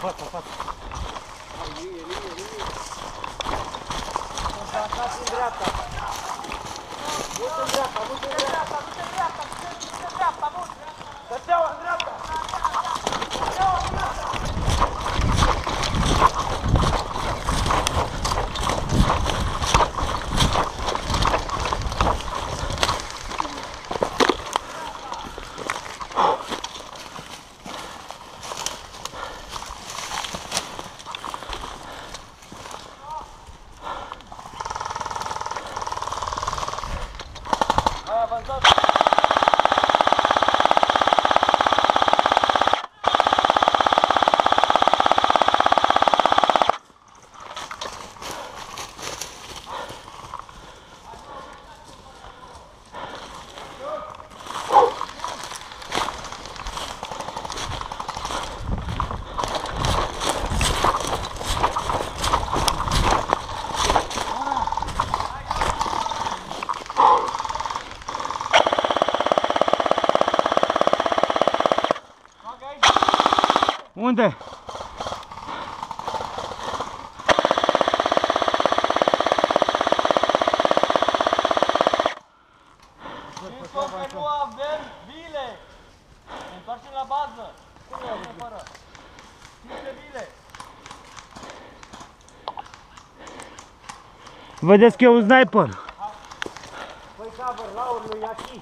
Fața, fața. Sunt atacat în dreapta. Mult în dreapta, mult în dreapta. Mult în dreapta, mult în dreapta, mult. Tăteaua în dreapta. Tăteaua în dreapta. Unde? Că nu avem bile! Ne întoarcem la bază! Cum e fără? 5 bile! Vedeți că e un sniper! Păi cover, laur lui Iachi!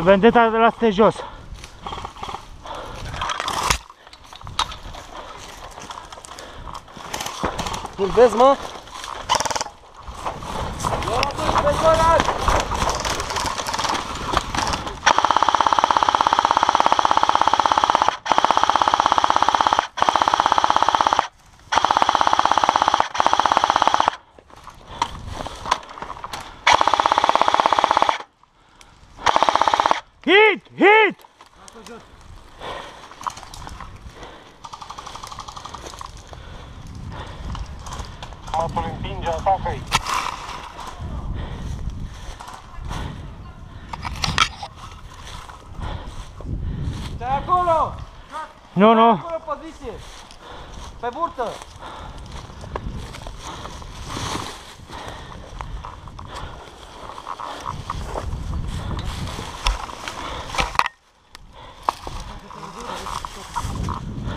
Vendeta, lasă-te jos. Îl vezi, mă? Hit! Hit! Altul împinge, atacă-i. Stai acolo! Nu, nu. Acolo, poziție! Pe burtă!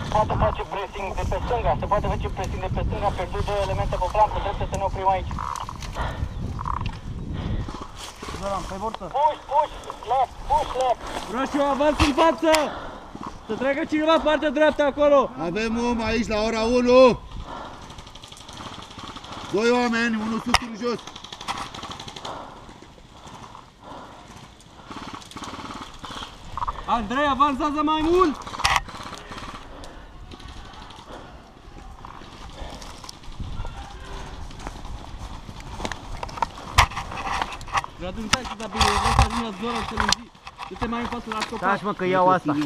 Poate face pressing de pe stânga, se poate face pressing de pe stânga, pierdut 2 elemente pe flancă, trebuie să ne oprim aici. Zoran, pe burtă! Push, push, left, push, left! Roșu, avans în față! Să treacă cineva partea dreaptă acolo! Avem om aici la ora 1. 2 oameni, unul sus, unul jos. Andrei, avansează mai mult! Radu, nu stai cât bine, vreau să ajung la Zoran să lângi. Du-te mai în față la stopat. Taci mă că iau asta.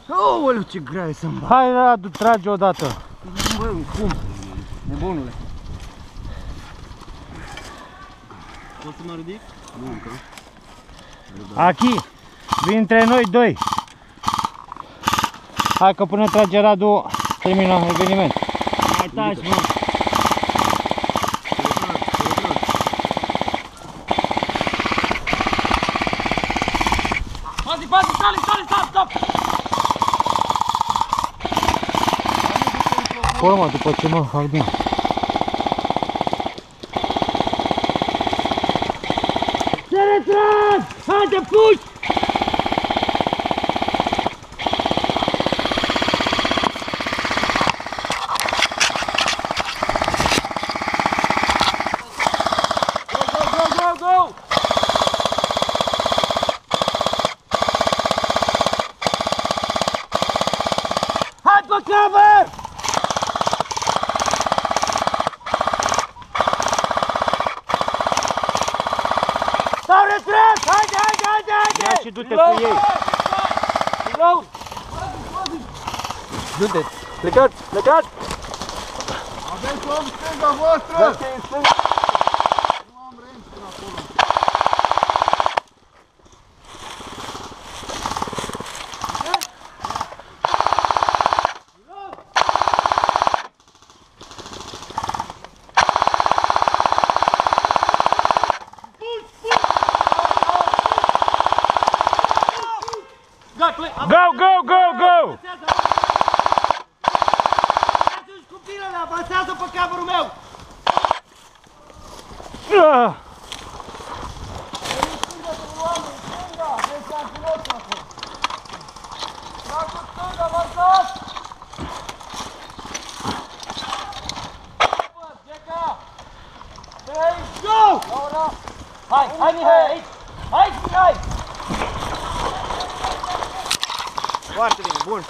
Aoleu, ce grea e să-mi bag. Hai, Radu, trage odată. Bă, cum? Nebunule. Poți să mă ridic? Nu încă. Achi, vin între noi doi. Hai că până trage Radu, termină eveniment. Hai, taci, mă. Stop! Acolo, mă, după ce mă fac bine. retras! Haide, puși! Go! Hai pe cover! S-au retras! Haide! Ia și du-te cu ei. Reload! Du-te. Plecați! Aveți om stânga voastră! Nu am range până acolo. Go! Atunci copilele, avansează pe coverul meu! Hai, Mihai, aici! Hai, Mihai! Foarte bine, bun.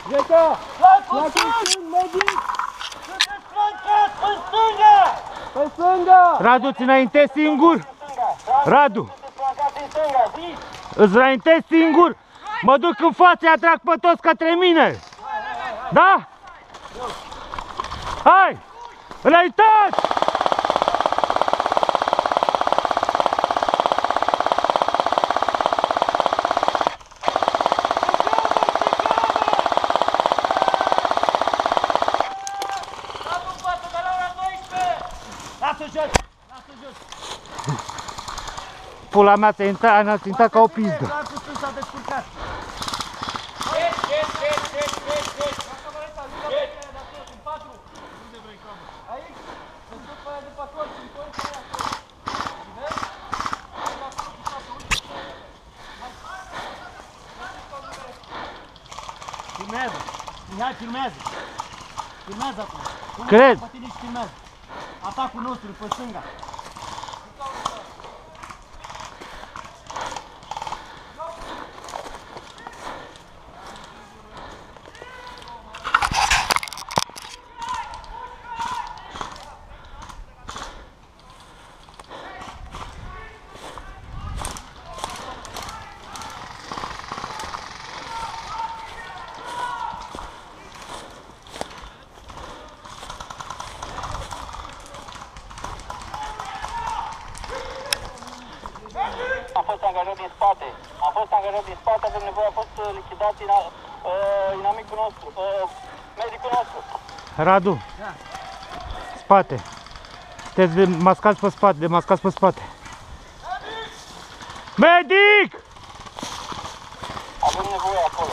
Pleca! Pe stânga! Radu, îți înaintezi singur? Radu! Îți înaintezi singur? Mă duc în față, îi atrag pe toți către mine! Da? Hai! Înaintați! Pula mea, ți-a intrat ca o pizdă. S-a descurcat. Filmează. Mihai, filmează. Filmează acum. Cred. Pe tine și filmează. Atacul nostru pe stânga. Am fost angajat din spate. Avem nevoie, a fost lichidat inamicul nostru, medicul nostru. Radu. Spate. Sunteți demascați pe spate, demascați pe spate. Medic! Avem nevoie acolo.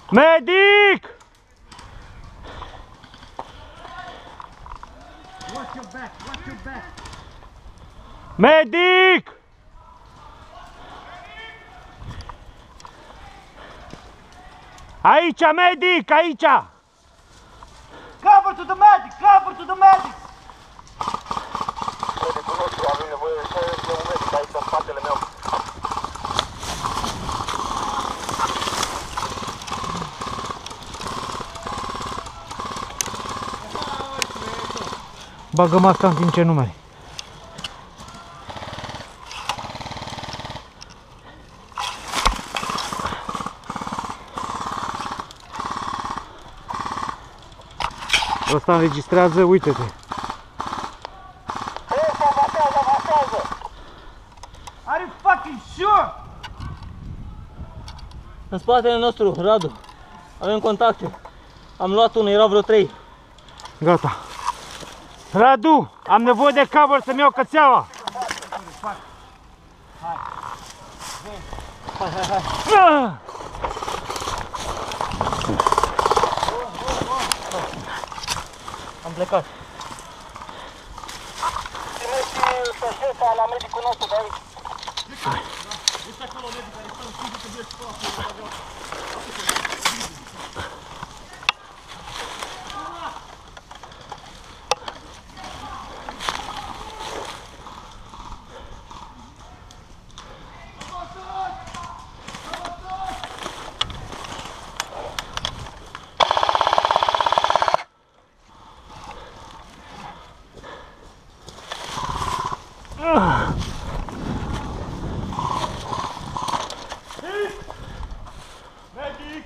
Medic! Watch your back, watch your back. Medic! Aici, medic, aici! Cover to the medic, cover to the medic. Medicul nostru, avem nevoie de un medic aici în spatele meu. Bagă masca în timp ce numeri. Ăsta înregistrează, uite-te. Are you fucking sure? În spatele nostru, Radu. Avem contacte. Am luat unul, erau vreo 3. Gata. Radu, am nevoie de cover să-mi iau cățeaua. Ah! Am plecat. Țineți pe șefa la medicul nostru de aici. Medic!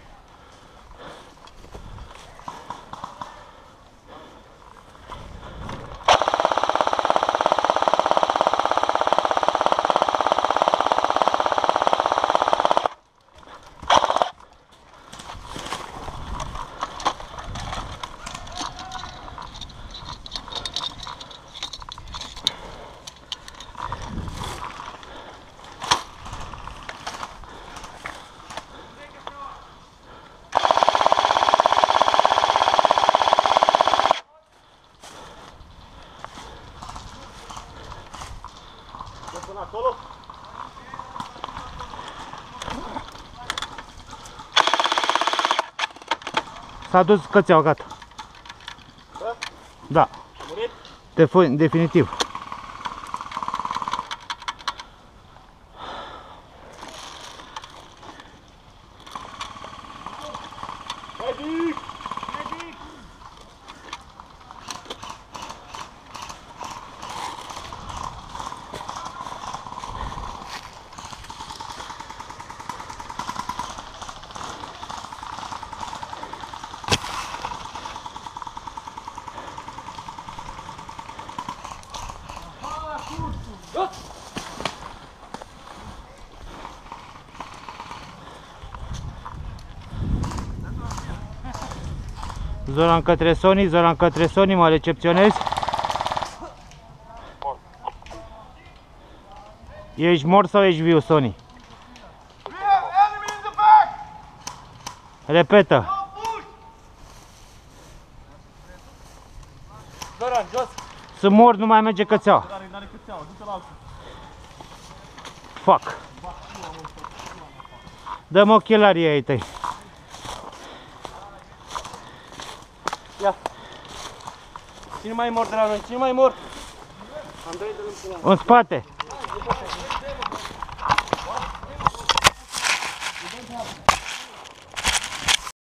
Până acolo? S-a dus cățeaua, gata. Da? Da. A murit? Definitiv. Medic! Medic! Zoran către Sony, Zoran către Sony, mă recepționezi? Ești mort sau ești viu, Sony? We have enemy in the back! Repetă. No push! Zoran, jos! Sunt mort, nu mai merge cățeaua. N-are câțeaua, du-te la altul. Fuck. Dă-mi ochelarii ai tăi. Ia. Cine mai mor de la noi? Cine mai mor? Andrei, dă-l în pula. În spate.